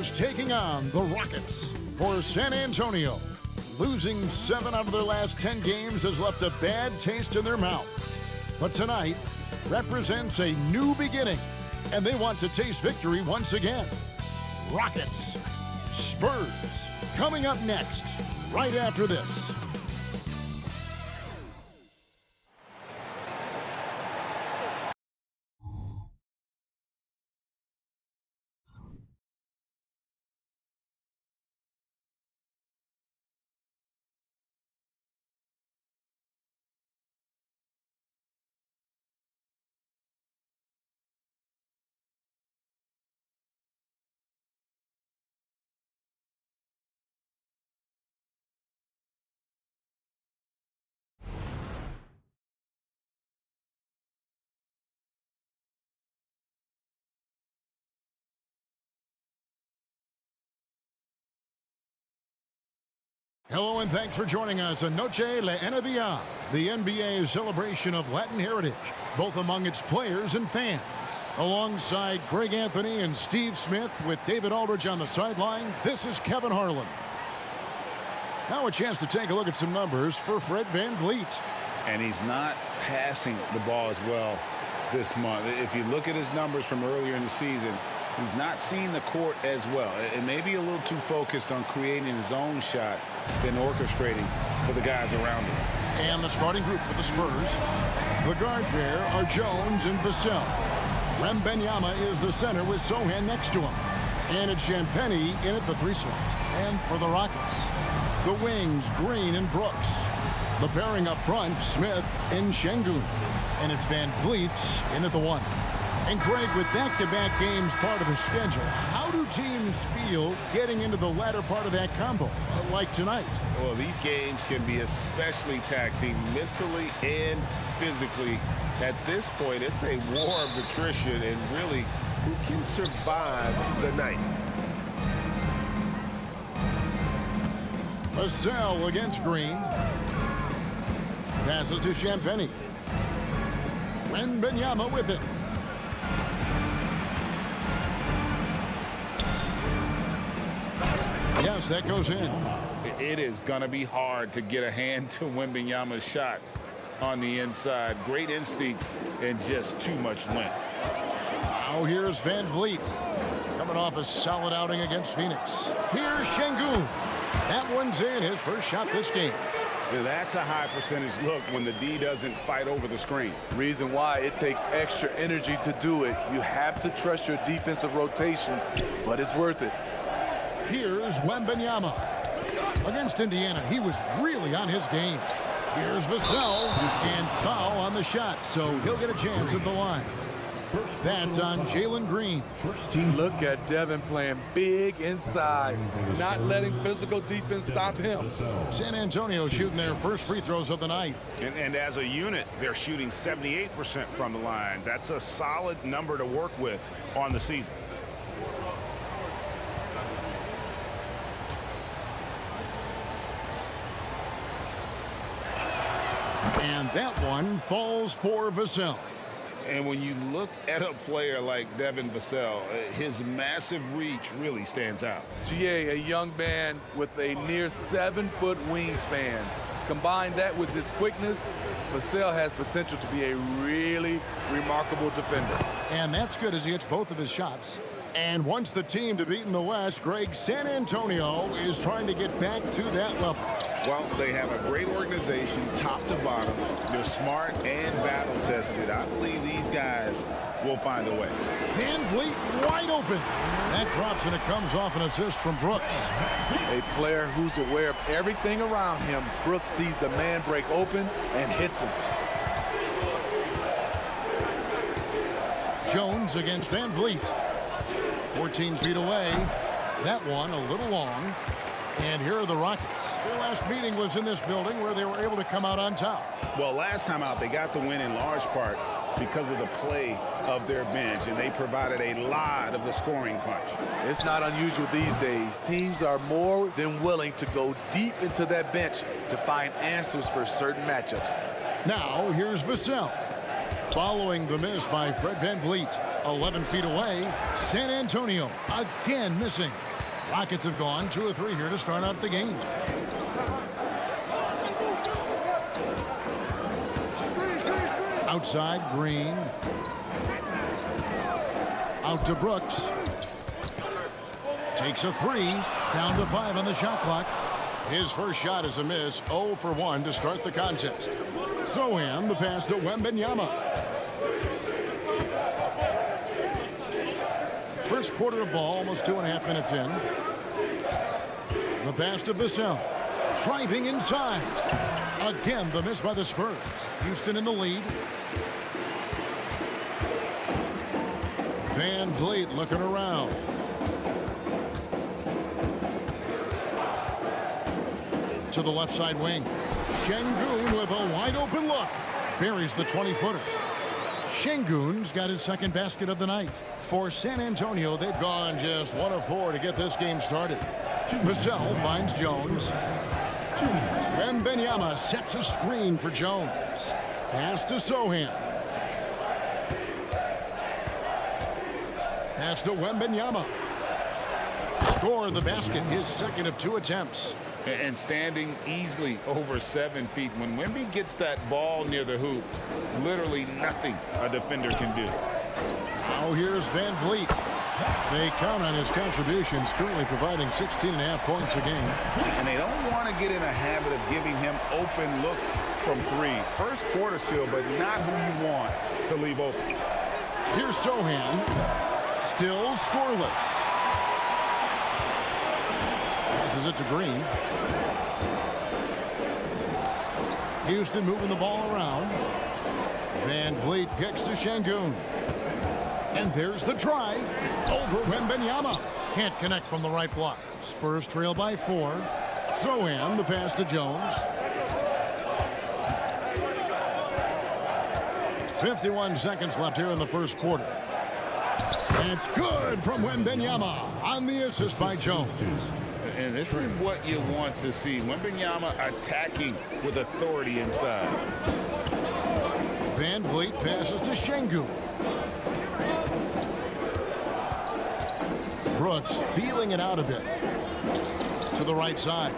is taking on the Rockets. For San Antonio, losing 7 out of their last 10 games has left a bad taste in their mouths. But tonight represents a new beginning, and they want to taste victory once again. Rockets, Spurs, coming up next, right after this. Hello and thanks for joining us on Noche La NBA, the NBA's celebration of Latin heritage, both among its players and fans. Alongside Greg Anthony and Steve Smith with David Aldridge on the sideline, this is Kevin Harlan. Now a chance to take a look at some numbers for Fred VanVleet. And he's not passing the ball as well this month. If you look at his numbers from earlier in the season, he's not seeing the court as well. It may be a little too focused on creating his own shot than orchestrating for the guys around him. And the starting group for the Spurs. The guard pair are Jones and Vassell. Wembanyama is the center with Sohan next to him. And it's Champagnie in at the 3 slot. And for the Rockets, the wings, Green and Brooks. The pairing up front, Smith and Şengün. And it's VanVleet in at the 1. And Greg, with back-to-back games part of the schedule, how do teams feel getting into the latter part of that combo, like tonight? Well, these games can be especially taxing mentally and physically. At this point, it's a war of attrition, and really, who can survive the night? Vassell against Green. Passes to Champagnie. Wembanyama with it. Yes, that goes in. It is going to be hard to get a hand to Wembanyama's shots on the inside. Great instincts and just too much length. Now here's VanVleet. Coming off a solid outing against Phoenix. Here's Şengün. That one's in, his first shot this game. That's a high percentage look when the D doesn't fight over the screen. Reason why it takes extra energy to do it. You have to trust your defensive rotations, but it's worth it. Here's Wembanyama. Against Indiana, he was really on his game. Here's Vassell, and foul on the shot, so he'll get a chance at the line. That's on Jalen Green. Look at Devin playing big inside, not letting physical defense stop him. San Antonio shooting their first free throws of the night. And as a unit, they're shooting 78% from the line. That's a solid number to work with on the season. And that one falls for Vassell. And when you look at a player like Devin Vassell, his massive reach really stands out. GA, a young man with a near 7-foot wingspan. Combine that with his quickness, Vassell has potential to be a really remarkable defender. And that's good as he hits both of his shots. And once the team to beat in the West, Greg, San Antonio is trying to get back to that level. Well, they have a great organization, top to bottom. They're smart and battle-tested. I believe these guys will find a way. VanVleet wide open. That drops and it comes off an assist from Brooks. A player who's aware of everything around him. Brooks sees the man break open and hits him. Jones against VanVleet. 14 feet away. That one a little long. And here are the Rockets. Their last meeting was in this building where they were able to come out on top. Well, last time out, they got the win in large part because of the play of their bench, and they provided a lot of the scoring punch. It's not unusual these days. Teams are more than willing to go deep into that bench to find answers for certain matchups. Now, here's Vassell. Following the miss by Fred VanVleet. 11 feet away, San Antonio again missing. Rockets have gone 2 of 3 here to start out the game. Outside, Green. Out to Brooks. Takes a 3. Down to 5 on the shot clock. His first shot is a miss. 0 for 1 to start the contest. Sohan, the pass to Wembanyama. First quarter of ball, almost 2.5 minutes in. The pass to Vassell. Driving inside. Again, the miss by the Spurs. Houston in the lead. Van Vliet looking around. To the left side wing. Şengün with a wide open look. Buries the 20-footer. Şengün's got his second basket of the night. For San Antonio, they've gone just 1 of 4 to get this game started. Vassell finds Jones. Wembanyama sets a screen for Jones. Pass to Sohan. Pass to Wembanyama. Score the basket, his second of 2 attempts. And standing easily over 7 feet. When Wemby gets that ball near the hoop, literally nothing a defender can do. Now here's Van Vliet. They count on his contributions, currently providing 16.5 points a game. And they don't want to get in a habit of giving him open looks from 3. First quarter still, but not who you want to leave open. Here's Sohan. Still scoreless. Passes it to Green. Houston moving the ball around. Van Vliet kicks to Şengün. And there's the drive over Wembanyama. Can't connect from the right block. Spurs trail by 4. Sohan, the pass to Jones. 51 seconds left here in the first quarter. It's good from Wembanyama on the assist by Jones. And this is what you want to see. Wembanyama attacking with authority inside. Van Vliet passes to Şengün. Brooks feeling it out a bit. To the right side.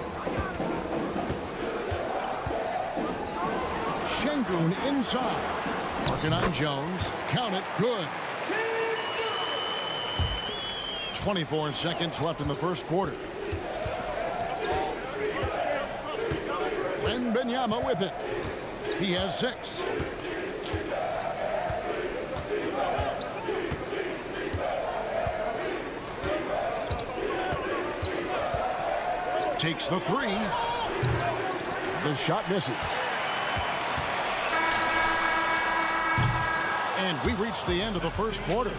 Şengün inside. Working on Jones. Count it. Good. 24 seconds left in the first quarter. Wembanyama with it. He has 6. Takes the 3. The shot misses. And we reach the end of the first quarter.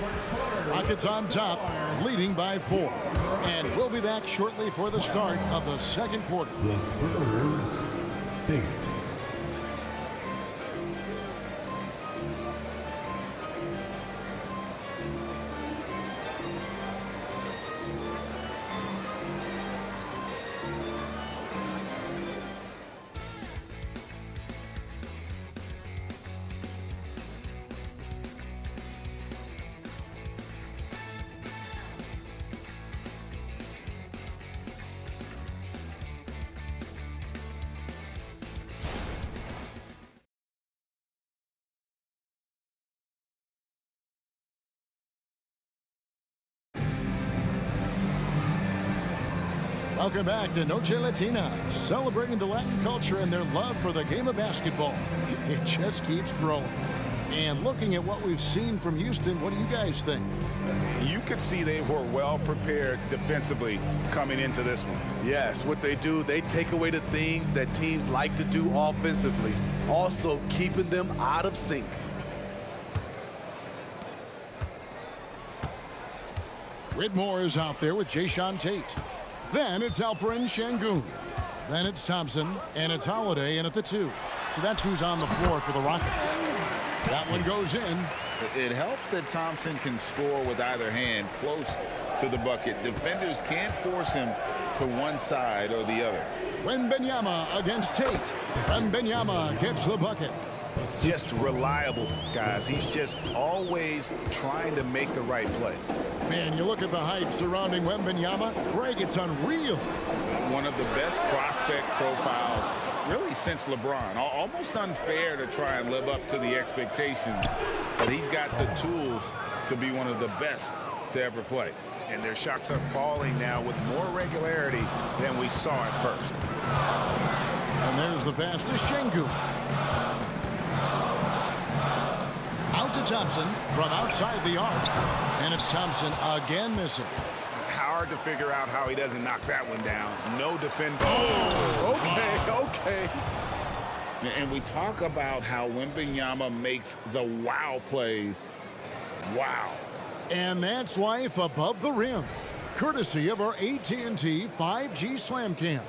Rockets on top, leading by 4. And we'll be back shortly for the start of the second quarter. The Spurs think. Welcome back to Noche Latina, celebrating the Latin culture and their love for the game of basketball. It just keeps growing. And looking at what we've seen from Houston, what do you guys think? You could see they were well prepared defensively coming into this one. Yes, what they do, they take away the things that teams like to do offensively, also keeping them out of sync. Whitmore is out there with Jayshawn Tate. Then it's Alperen Şengün. Then it's Thompson, and it's Holiday in at the 2. So that's who's on the floor for the Rockets. That one goes in. It helps that Thompson can score with either hand close to the bucket. Defenders can't force him to one side or the other. Wembanyama against Tate. Wembanyama gets the bucket. just reliable, guys. He's just always trying to make the right play. Man, you look at the hype surrounding Wembanyama. Greg, it's unreal. One of the best prospect profiles really since LeBron. Almost unfair to try and live up to the expectations, but he's got the tools to be one of the best to ever play. And their shots are falling now with more regularity than we saw at first. And there's the pass to Şengün. Out to Thompson from outside the arc. And it's Thompson again missing. Hard to figure out how he doesn't knock that one down. No defend. Oh, okay. And we talk about how Wembanyama makes the wow plays. Wow. And that's life above the rim, courtesy of our AT&T 5G Slam Cam.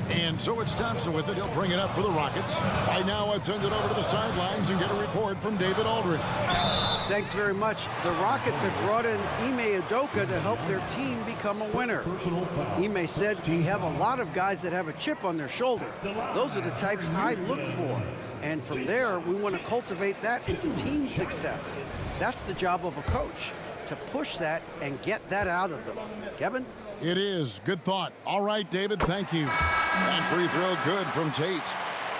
And so it's Thompson with it. He'll bring it up for the Rockets. Right now, let's send it over to the sidelines and get a report from David Aldridge. Thanks very much. The Rockets have brought in Ime Udoka to help their team become a winner. Ime said, "We have a lot of guys that have a chip on their shoulder. Those are the types I look for. And from there, we want to cultivate that into team success. That's the job of a coach, to push that and get that out of them." Kevin? It is. Good thought. All right, David, thank you. And free throw good from Tate.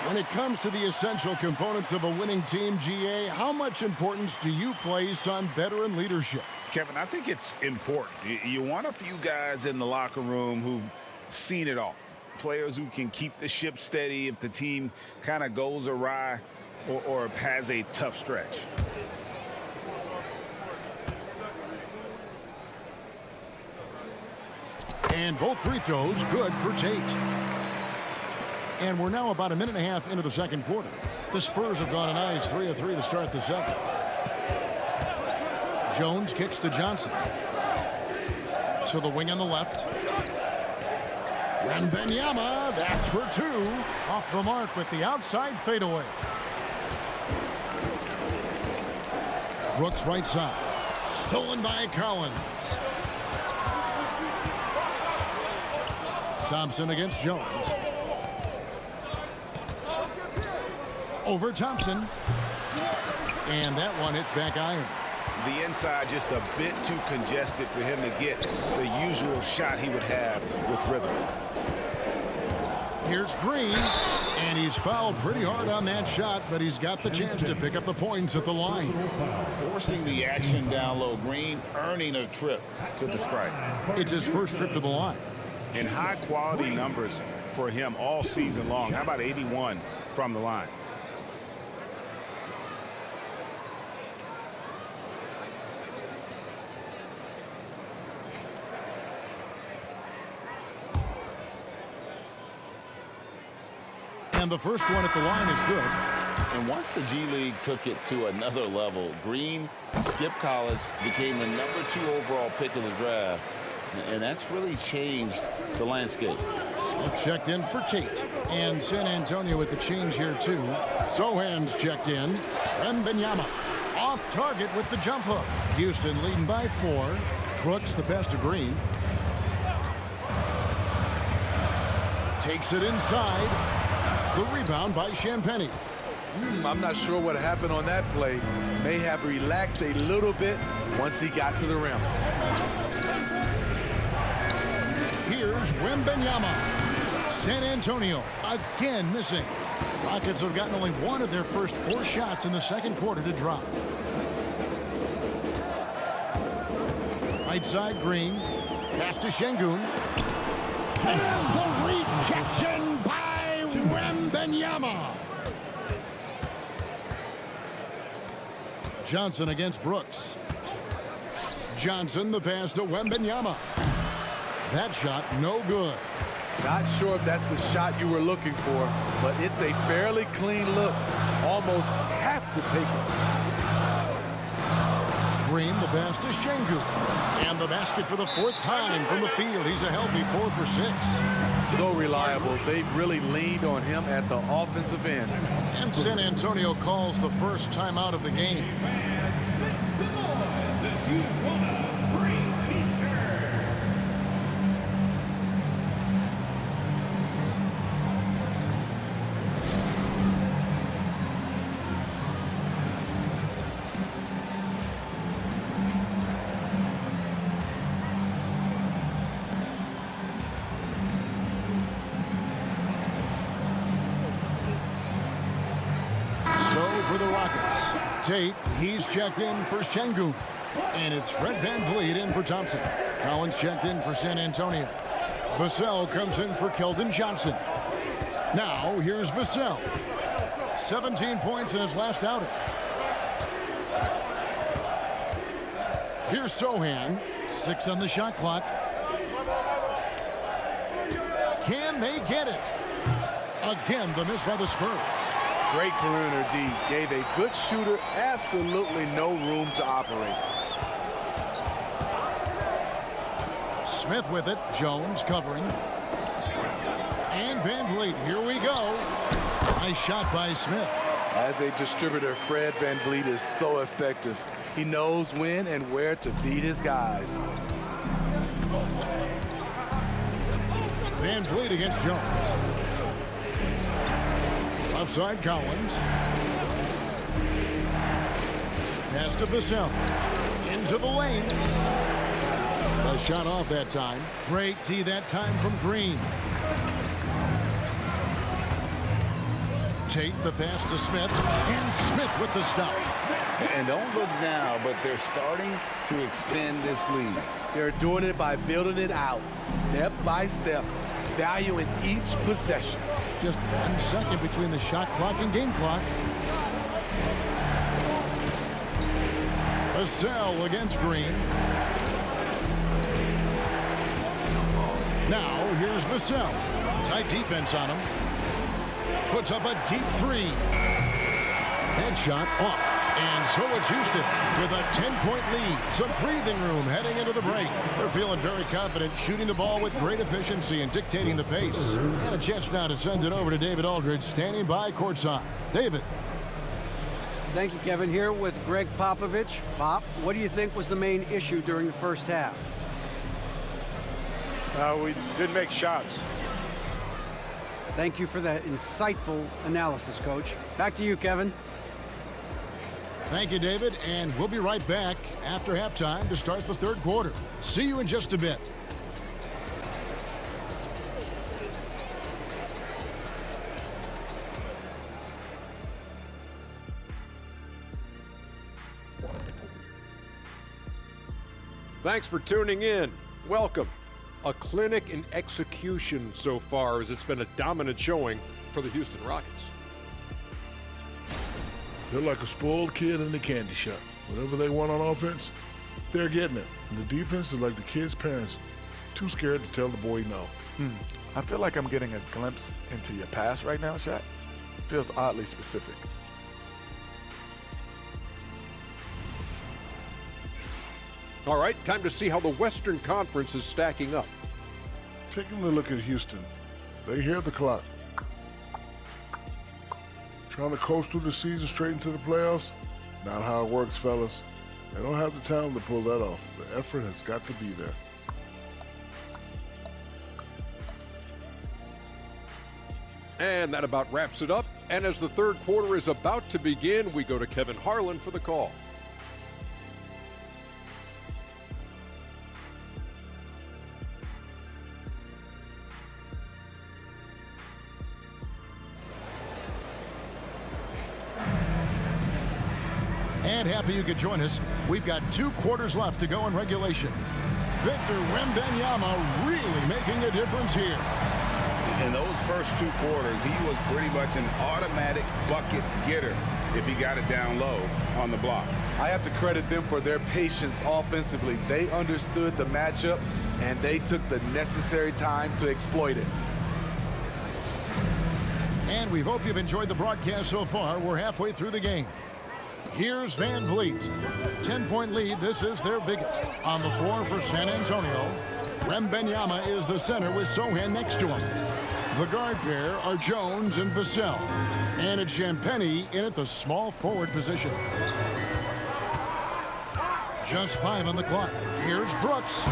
When it comes to the essential components of a winning team, GA, how much importance do you place on veteran leadership? Kevin, I think it's important. You want a few guys in the locker room who've seen it all. Players who can keep the ship steady if the team kind of goes awry or has a tough stretch. And both free throws good for Tate. And we're now about a minute and a half into the second quarter. The Spurs have gone a nice 3 of 3 to start the second. Jones kicks to Johnson. To the wing on the left. Wembanyama, that's for two. Off the mark with the outside fadeaway. Brooks right side. Stolen by Collins. Thompson against Jones. Over Thompson. And that one hits back iron. The inside just a bit too congested for him to get the usual shot he would have with rhythm. Here's Green, and he's fouled pretty hard on that shot, but he's got the chance to pick up the points at the line. Forcing the action down low. Green earning a trip to the stripe. It's his first trip to the line. And high-quality numbers for him all season long. How about 81 from the line? And the first one at the line is good. And once the G League took it to another level, Green skipped college, became the #2 overall pick in the draft, and that's really changed the landscape. Smith checked in for Tate. And San Antonio with the change here, too. Sohan's checked in. Wembanyama off target with the jump hook. Houston leading by 4. Brooks the pass to Green. Takes it inside. The rebound by Champagnie. I'm not sure what happened on that play. May have relaxed a little bit once he got to the rim. Here's Wembanyama. San Antonio again missing. Rockets have gotten only one of their first 4 shots in the second quarter to drop. Right side, Green. Pass to Şengün. And the rejection by Wembanyama. Johnson against Brooks. Johnson the pass to Wembanyama. That shot no good. Not sure if that's the shot you were looking for, but it's a fairly clean look. Almost have to take it. Green the pass to Şengün. And the basket for the 4th time from the field. He's a healthy 4 for 6. So reliable. They've really leaned on him at the offensive end. And San Antonio calls the first timeout of the game. for the Rockets. Tate, he's checked in for Şengün. And it's Fred VanVleet in for Thompson. Collins checked in for San Antonio. Vassell comes in for Keldon Johnson. Now, here's Vassell. 17 points in his last outing. Here's Sohan. 6 on the shot clock. Can they get it? Again, the miss by the Spurs. Great perimeter D. Gave a good shooter absolutely no room to operate. Smith with it. Jones covering. And VanVleet. Here we go. Nice shot by Smith. As a distributor, Fred VanVleet is so effective. He knows when and where to feed his guys. VanVleet against Jones. Offside Collins. Pass to Vassell. Into the lane. A shot off that time. Great D that time from Green. Tate the pass to Smith. And Smith with the stop. And don't look now, but they're starting to extend this lead. They're doing it by building it out, step by step, valuing each possession. Just 1 second between the shot clock and game clock. Vassell against Green. Now, here's Vassell. Tight defense on him. Puts up a deep three. Headshot off. And so it's Houston with a 10-point lead. Some breathing room heading into the break. They're feeling very confident, shooting the ball with great efficiency and dictating the pace. And a chance now to send it over to David Aldridge, standing by courtside. David. Thank you, Kevin. Here with Greg Popovich. Pop, what do you think was the main issue during the first half? We didn't make shots. Thank you for that insightful analysis, Coach. Back to you, Kevin. Thank you, David, and we'll be right back after halftime to start the third quarter. See you in just a bit. Thanks for tuning in. Welcome. A clinic in execution so far, as it's been a dominant showing for the Houston Rockets. They're like a spoiled kid in the candy shop. Whatever they want on offense, they're getting it. And the defense is like the kid's parents, too scared to tell the boy no. I feel like I'm getting a glimpse into your past right now, Shaq. Feels oddly specific. All right, time to see how the Western Conference is stacking up. Taking a look at Houston, they hear the clock. Trying to coast through the season straight into the playoffs? Not how it works, fellas. They don't have the talent to pull that off. The effort has got to be there. And that about wraps it up. And as the third quarter is about to begin, we go to Kevin Harlan for the call. And happy you could join us. We've got 2 quarters left to go in regulation. Victor Wembanyama really making a difference here. In those first 2 quarters, he was pretty much an automatic bucket getter if he got it down low on the block. I have to credit them for their patience offensively. They understood the matchup, and they took the necessary time to exploit it. And we hope you've enjoyed the broadcast so far. We're halfway through the game. Here's VanVleet. 10-point lead. This is their biggest. On the floor for San Antonio, Wembanyama is the center with Sohan next to him. The guard pair are Jones and Vassell. And it's Champagnie in at the small forward position. Just 5 on the clock. Here's Brooks.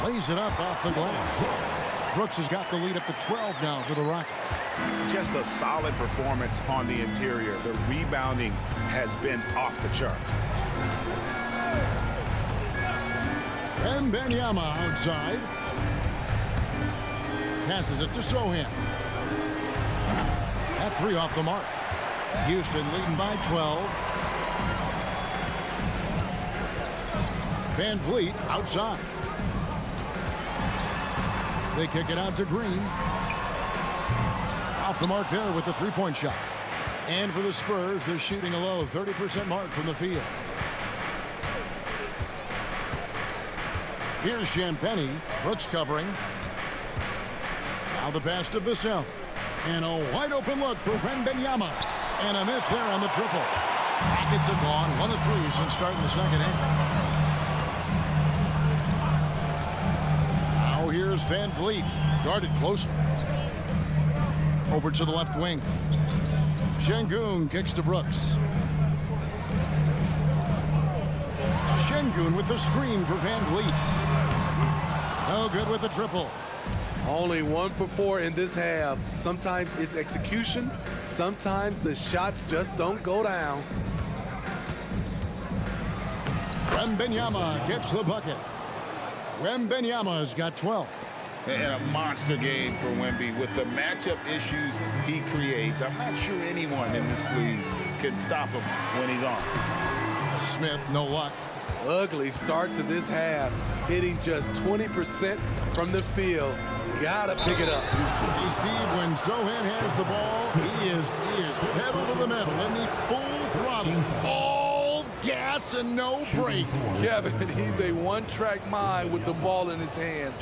Lays it up off the glass. Brooks has got the lead up to 12 now for the Rockets. Just a solid performance on the interior. The rebounding has been off the charts. Wembanyama outside. Passes it to Sohan. That three off the mark. Houston leading by 12. Van Vliet outside. They kick it out to Green. Off the mark there with the three-point shot. And for the Spurs, they're shooting a low 30% mark from the field. Here's Champagnie. Brooks covering. Now the pass to Vassell. And a wide open look for Wembanyama. And a miss there on the triple. Rockets have gone 1 of 3 since starting the second half. Now here's Van Vliet. Guarded closely. Over to the left wing. Şengün kicks to Brooks. Şengün with the screen for Van Vliet. No good with the triple. Only 1 for 4 in this half. Sometimes it's execution. Sometimes the shots just don't go down. Wembanyama gets the bucket. Wembanyama's got 12. And a monster game for Wemby with the matchup issues he creates. I'm not sure anyone in this league can stop him when he's on. Smith, no luck. Ugly start to this half. Hitting just 20% from the field. Gotta pick it up. Hey, Steve, when Sohan has the ball, he is pedal to the metal, isn't he? Full throttle. All gas and no brake. Kevin, he's a one-track mind with the ball in his hands.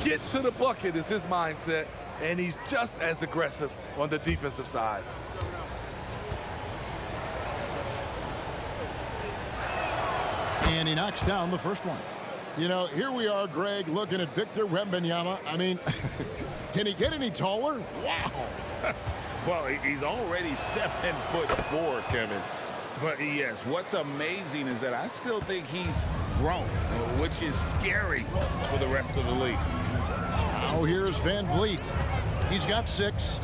Get to the bucket is his mindset, and he's just as aggressive on the defensive side. And he knocks down the first one. You know, here we are, Greg, looking at Victor Wembanyama. I mean, can he get any taller? Wow. Well, he's already 7'4", Kevin. But yes, what's amazing is that I still think he's grown, which is scary for the rest of the league. Now here's Van Vliet. He's got 6.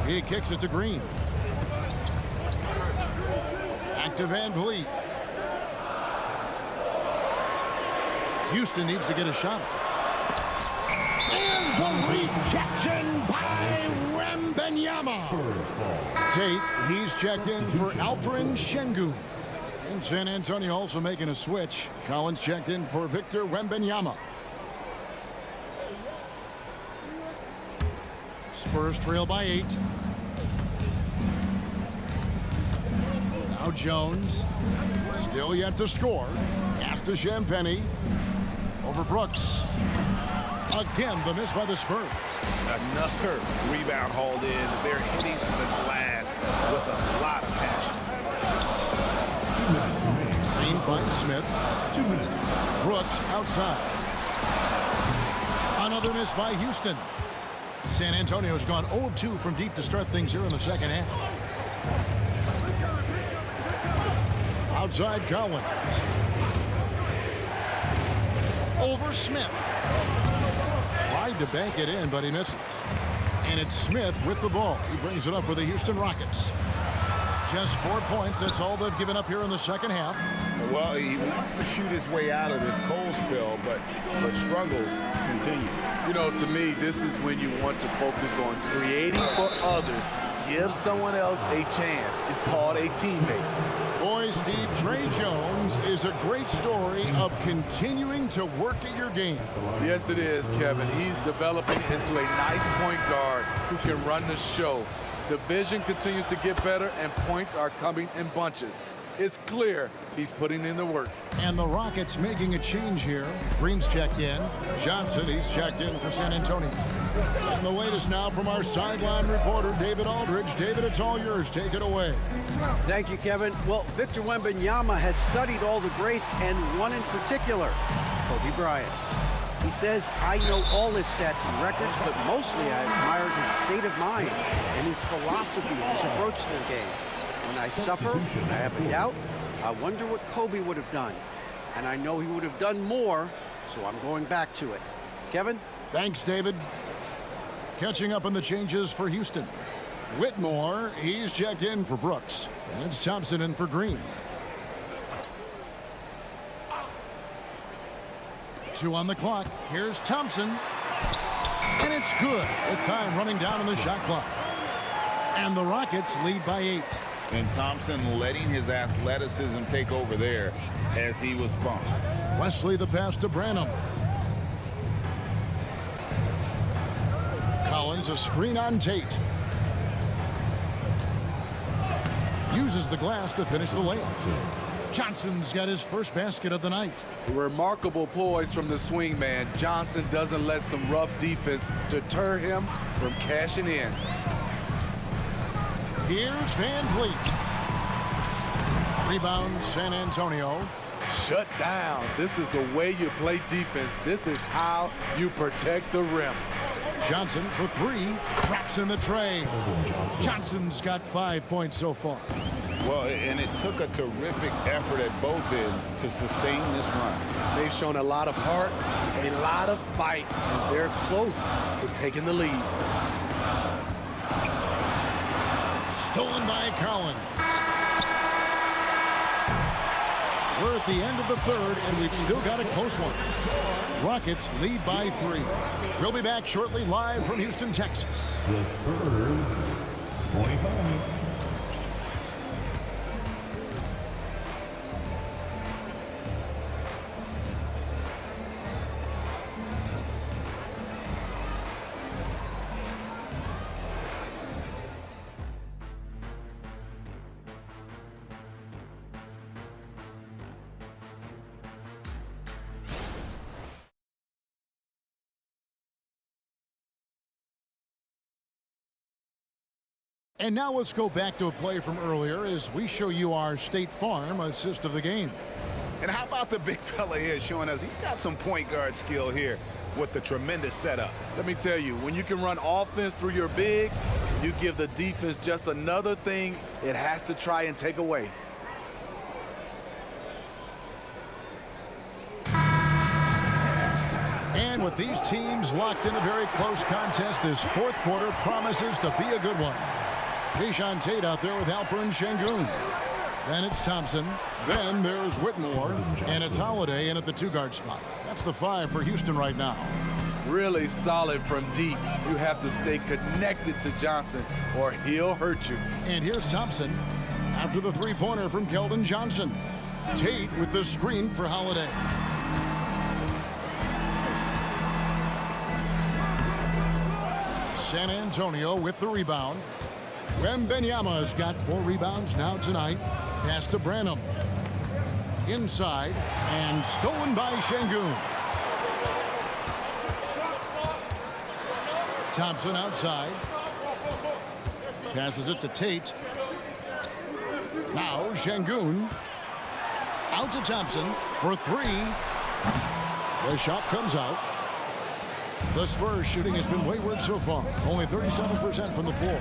He kicks it to Green. Back to Van Vliet. Houston needs to get a shot. And the rejection by Wembanyama. Tate, he's checked in for Alperen Şengün. And San Antonio also making a switch. Collins checked in for Victor Wembanyama. Spurs trail by 8. Now Jones. Still yet to score. Pass to Champagnie. Over Brooks. Again, the miss by the Spurs. Another rebound hauled in. They're hitting the glass with a lot of passion. Green finds Smith. 2 minutes. Brooks outside. Another miss by Houston. San Antonio's gone 0 of 2 from deep to start things here in the second half. Outside Collins. Over Smith. Tried to bank it in, but he misses. And it's Smith with the ball. He brings it up for the Houston Rockets. Just 4 points. That's all they've given up here in the second half. Well, he wants to shoot his way out of this cold spell, but struggles continue. You know, to me, this is when you want to focus on creating for others. Give someone else a chance. It's called a teammate. Boy, Steve, Trey Jones is a great story of continuing to work at your game. Yes, it is, Kevin. He's developing into a nice point guard who can run the show. The vision continues to get better, and points are coming in bunches. It's clear he's putting in the work. And the Rockets making a change here. Green's checked in. Johnson, he's checked in for San Antonio. And the latest now from our sideline reporter, David Aldridge. David, it's all yours. Take it away. Thank you, Kevin. Well, Victor Wembanyama has studied all the greats and one in particular, Kobe Bryant. He says, I know all his stats and records, but mostly I admired his state of mind and his philosophy and his approach to the game. When I suffer, when I have a doubt, I wonder what Kobe would have done. And I know he would have done more, so I'm going back to it. Kevin? Thanks, David. Catching up on the changes for Houston. Whitmore, he's checked in for Brooks. And it's Thompson in for Green. 2 on the clock. Here's Thompson. And it's good with time running down on the shot clock. And the Rockets lead by 8. And Thompson letting his athleticism take over there as he was bumped. Wesley the pass to Branham. Collins a screen on Tate. Uses the glass to finish the layup. Johnson's got his first basket of the night. Remarkable poise from the swing man. Johnson doesn't let some rough defense deter him from cashing in. Here's Van Vliet. Rebound San Antonio. Shut down. This is the way you play defense. This is how you protect the rim. Johnson for 3. Traps in the tray. Johnson's got 5 points so far. Well, and it took a terrific effort at both ends to sustain this run. They've shown a lot of heart, a lot of fight, and they're close to taking the lead. Stolen by Collins. We're at the end of the third, and we've still got a close one. Rockets lead by 3. We'll be back shortly live from Houston, Texas. The Spurs, 25. And now let's go back to a play from earlier as we show you our State Farm assist of the game. And how about the big fella here showing us he's got some point guard skill here with the tremendous setup. Let me tell you, when you can run offense through your bigs, you give the defense just another thing it has to try and take away. And with these teams locked in a very close contest, this fourth quarter promises to be a good one. Jayshawn Tate out there with Alperen Şengün. Then it's Thompson. Then there's Whitmore. And it's Holiday in at the 2-guard spot. That's the 5 for Houston right now. Really solid from deep. You have to stay connected to Johnson or he'll hurt you. And here's Thompson after the 3-pointer from Keldon Johnson. Tate with the screen for Holiday. San Antonio with the rebound. Wembanyama's got 4 rebounds now tonight. Pass to Branham. Inside and stolen by Şengün. Thompson outside. Passes it to Tate. Now Şengün. Out to Thompson for 3. The shot comes out. The Spurs shooting has been wayward so far. Only 37% from the floor.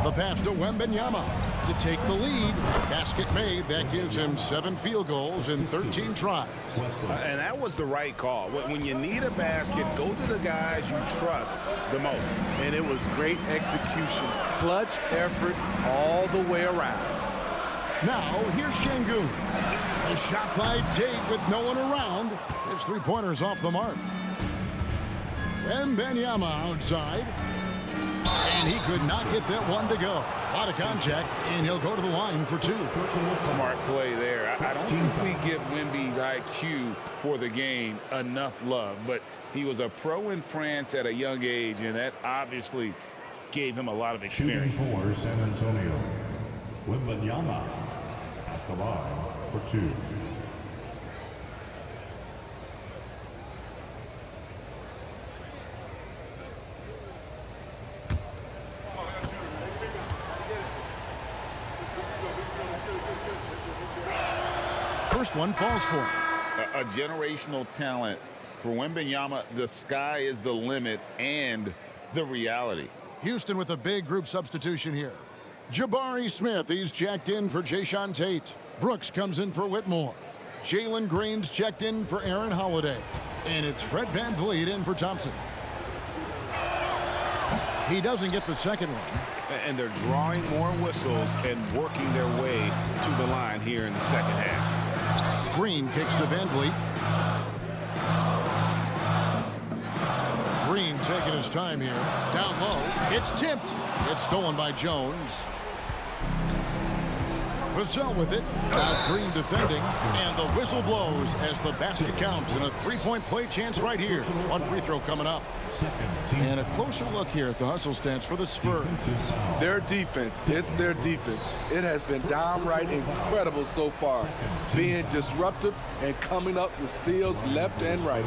The pass to Wembanyama to take the lead. Basket made. That gives him 7 field goals in 13 tries. And that was the right call. When you need a basket, go to the guys you trust the most. And it was great execution. Clutch effort all the way around. Now, here's Şengün. A shot by Tate with no one around. His 3-pointer's off the mark. Wembanyama outside. And he could not get that one to go. A lot of contact, and he'll go to the line for 2. Smart play there. I don't think we give Wemby's IQ for the game enough love, but he was a pro in France at a young age, and that obviously gave him a lot of experience. Shooting for San Antonio, Wembanyama at the line for 2. First one falls for him. A generational talent. For Wembanyama, the sky is the limit and the reality. Houston with a big group substitution here. Jabari Smith, he's checked in for Jayshawn Tate. Brooks comes in for Whitmore. Jalen Green's checked in for Aaron Holiday. And it's Fred Van Vliet in for Thompson. He doesn't get the second one. And they're drawing more whistles and working their way to the line here in the second half. Green kicks to Van Vliet. taking his time here. Down low. It's tipped. It's stolen by Jones. Vassell with it. Now Green defending. And the whistle blows as the basket counts. And a three-point play chance right here. One free throw coming up. And a closer look here at the hustle stats for the Spurs. Their defense, it's their defense. It has been downright incredible so far, being disruptive and coming up with steals left and right.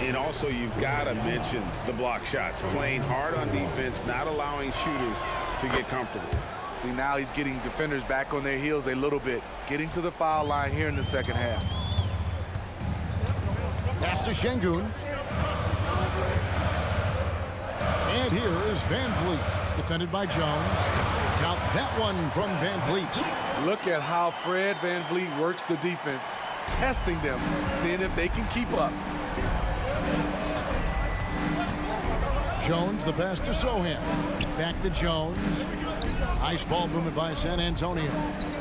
And also, you've got to mention the block shots. Playing hard on defense, not allowing shooters to get comfortable. See, now he's getting defenders back on their heels a little bit, getting to the foul line here in the second half. Pass to Şengün. And here is Van Vliet, defended by Jones. Count that one from Van Vliet. Look at how Fred Van Vliet works the defense, testing them, seeing if they can keep up. Jones, the pass to Sohan. Back to Jones. Ice ball movement by San Antonio.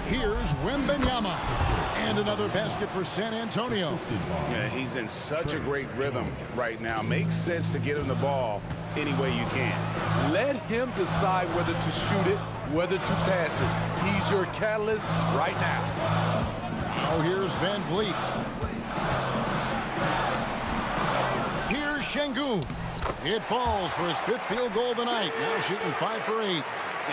Here's Wembanyama. And another basket for San Antonio. Yeah, he's in such a great rhythm right now. Makes sense to get him the ball any way you can. Let him decide whether to shoot it, whether to pass it. He's your catalyst right now. Now here's Van Vliet. Here's Şengün. It falls for his fifth field goal of the night. Now shooting 5 for 8.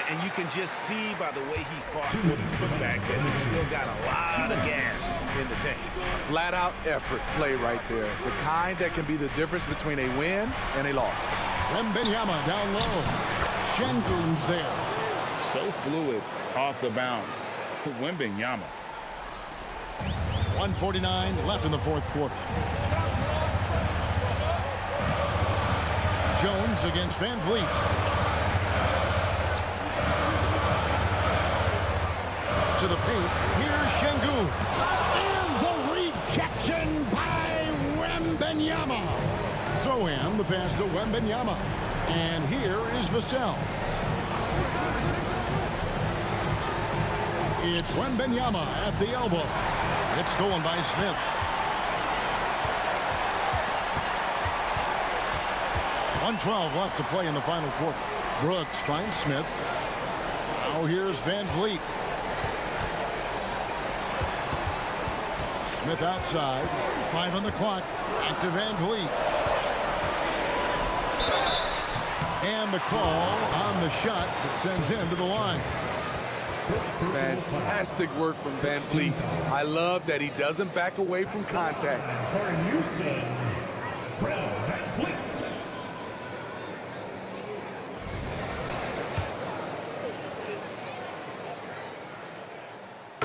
And you can just see by the way he fought for the putback that he's still got a lot of gas in the tank. Flat out effort play right there. The kind that can be the difference between a win and a loss. Wembanyama down low. Şengün's there. So fluid off the bounce. Wembanyama. 1:49 left in the fourth quarter. Jones against Van Vliet. To the paint. Here's Şengün. And the rejection by Wembanyama. Sohan, the pass to Wembanyama. And here is Vassell. It's Wembanyama at the elbow. It's stolen by Smith. 1:12 left to play in the final quarter. Brooks finds Smith. Now here's Van Vliet. Smith outside. 5 on the clock. Back to Van Vliet. And the call on the shot that sends him to the line. Fantastic work from Van Vliet. I love that he doesn't back away from contact. For Houston, Fred Van Vliet.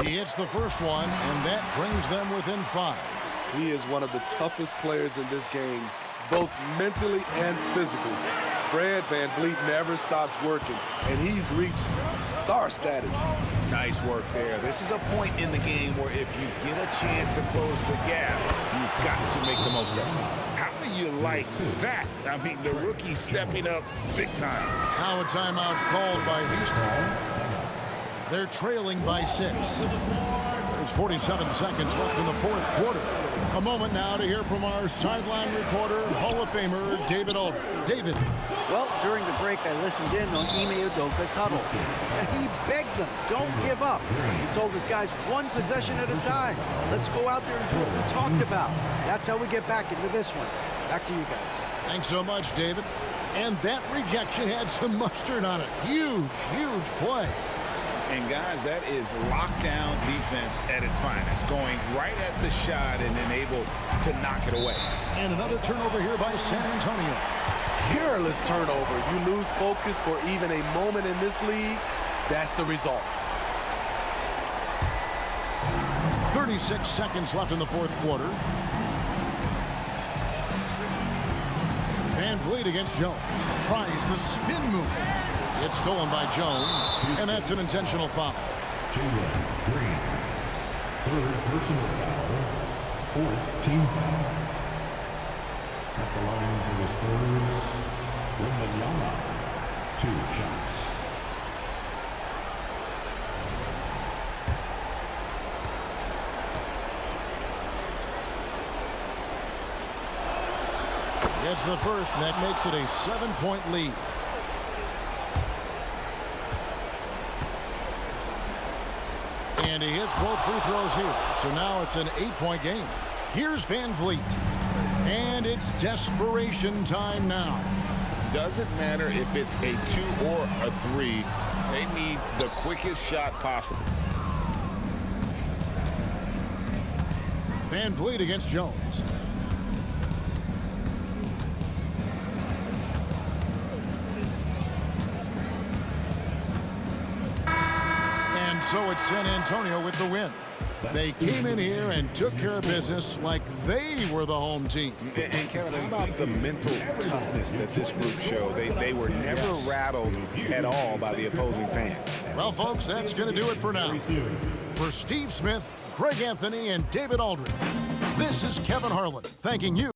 He hits the first one, and that brings them within 5. He is one of the toughest players in this game, both mentally and physically. Fred Van Vliet never stops working, and he's reached star status. Nice work there. This is a point in the game where if you get a chance to close the gap, you've got to make the most of it. How do you like that? I mean, the rookie stepping up big time. Now a timeout called by Houston. They're trailing by 6. There's 47 seconds left in the fourth quarter. A moment now to hear from our sideline reporter, Hall of Famer David Aldridge. David. Well, during the break, I listened in on Ime Udoka's huddle. And he begged them, don't give up. He told his guys, one possession at a time. Let's go out there and do what we talked about. That's how we get back into this one. Back to you guys. Thanks so much, David. And that rejection had some mustard on it. Huge, huge play. And guys, that is lockdown defense at its finest, going right at the shot and then able to knock it away. And another turnover here by San Antonio. Careless turnover. You lose focus for even a moment in this league. That's the result. 36 seconds left in the fourth quarter. Van Vliet against Jones. Tries the spin move. It's stolen by Jones, and that's an intentional foul. Jalen Green. Third personal foul. Fourth team foul. At the line for the Spurs, Wembanyama. 2 shots. Gets the first, and that makes it a 7-point lead. And he hits both free throws here. So now it's an 8-point game. Here's Van Vliet. And it's desperation time now. Doesn't matter if it's a 2 or a 3. They need the quickest shot possible. Van Vliet against Jones. And so it's San Antonio with the win. They came in here and took care of business like they were the home team. And Kevin, how about the mental toughness that this group showed? They were never rattled at all by the opposing fans. Well, folks, that's going to do it for now. For Steve Smith, Craig Anthony, and David Aldridge, this is Kevin Harlan thanking you